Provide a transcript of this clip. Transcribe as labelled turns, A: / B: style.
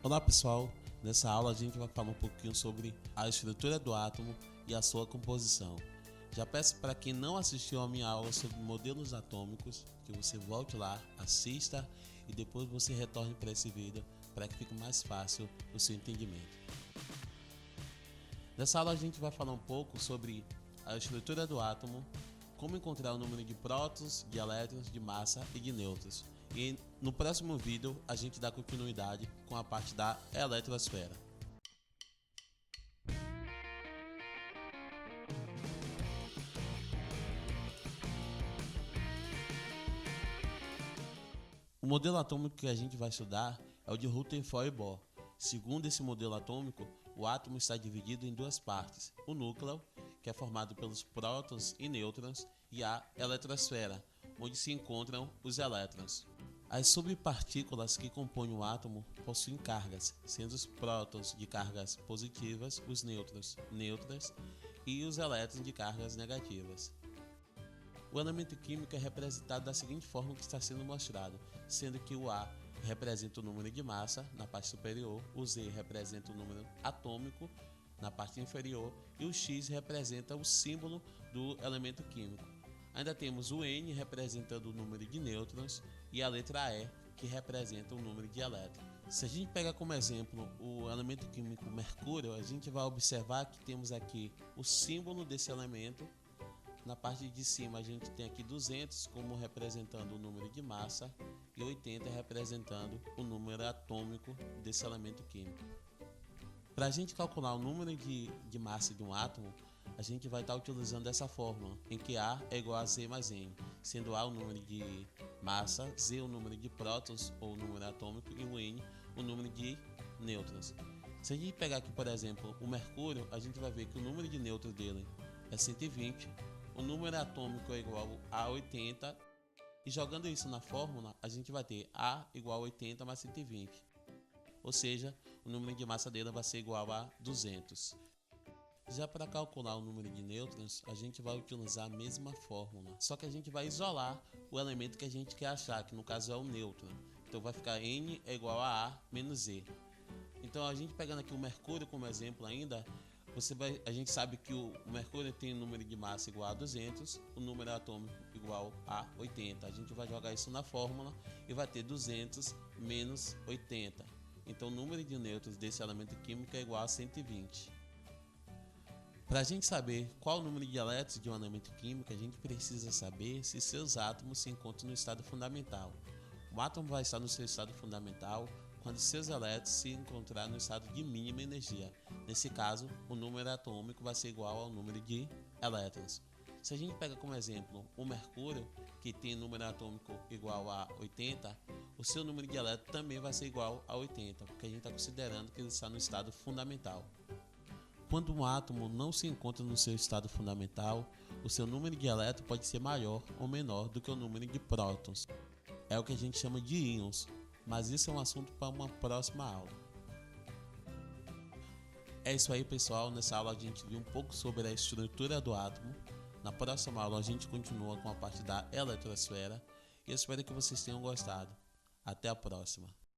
A: Olá pessoal, nessa aula a gente vai falar um pouquinho sobre a estrutura do átomo e a sua composição. Já peço para quem não assistiu a minha aula sobre modelos atômicos, que você volte lá, assista e depois você retorne para esse vídeo para que fique mais fácil o seu entendimento. Nessa aula a gente vai falar um pouco sobre a estrutura do átomo, como encontrar o número de prótons, de elétrons, de massa e de nêutrons. E no próximo vídeo a gente dá continuidade com a parte da eletrosfera. O modelo atômico que a gente vai estudar é o de Rutherford e Bohr. Segundo esse modelo atômico, o átomo está dividido em duas partes: o núcleo, que é formado pelos prótons e nêutrons, e a eletrosfera, onde se encontram os elétrons. As subpartículas que compõem o átomo possuem cargas, sendo os prótons de cargas positivas, os nêutrons neutras e os elétrons de cargas negativas. O elemento químico é representado da seguinte forma que está sendo mostrado, sendo que o A representa o número de massa na parte superior, o Z representa o número atômico na parte inferior e o X representa o símbolo do elemento químico. Ainda temos o N representando o número de nêutrons e a letra E que representa o número de elétrons. Se a gente pegar como exemplo o elemento químico mercúrio, a gente vai observar que temos aqui o símbolo desse elemento. Na parte de cima a gente tem aqui 200 como representando o número de massa e 80 representando o número atômico desse elemento químico. Para a gente calcular o número de massa de um átomo, a gente vai estar utilizando essa fórmula, em que A é igual a Z mais N, sendo A o número de massa, Z o número de prótons ou o número atômico e o N o número de nêutrons. Se a gente pegar aqui, por exemplo, o mercúrio, a gente vai ver que o número de nêutrons dele é 120, o número atômico é igual a 80, e jogando isso na fórmula, a gente vai ter A igual a 80 mais 120. Ou seja, o número de massa dele vai ser igual a 200. Já para calcular o número de nêutrons, a gente vai utilizar a mesma fórmula, só que a gente vai isolar o elemento que a gente quer achar, que no caso é o nêutron. Então vai ficar N é igual a A menos Z. Então a gente pegando aqui o mercúrio como exemplo ainda, a gente sabe que o mercúrio tem o número de massa igual a 200, o número atômico igual a 80. A gente vai jogar isso na fórmula e vai ter 200 menos 80. Então o número de nêutrons desse elemento químico é igual a 120. Para a gente saber qual o número de elétrons de um elemento químico, a gente precisa saber se seus átomos se encontram no estado fundamental. O átomo vai estar no seu estado fundamental quando seus elétrons se encontrarem no estado de mínima energia. Nesse caso, o número atômico vai ser igual ao número de elétrons. Se a gente pega como exemplo o mercúrio, que tem número atômico igual a 80, o seu número de elétrons também vai ser igual a 80, porque a gente está considerando que ele está no estado fundamental. Quando um átomo não se encontra no seu estado fundamental, o seu número de elétrons pode ser maior ou menor do que o número de prótons. É o que a gente chama de íons, mas isso é um assunto para uma próxima aula. É isso aí, pessoal. Nessa aula a gente viu um pouco sobre a estrutura do átomo. Na próxima aula a gente continua com a parte da eletrosfera e eu espero que vocês tenham gostado. Até a próxima.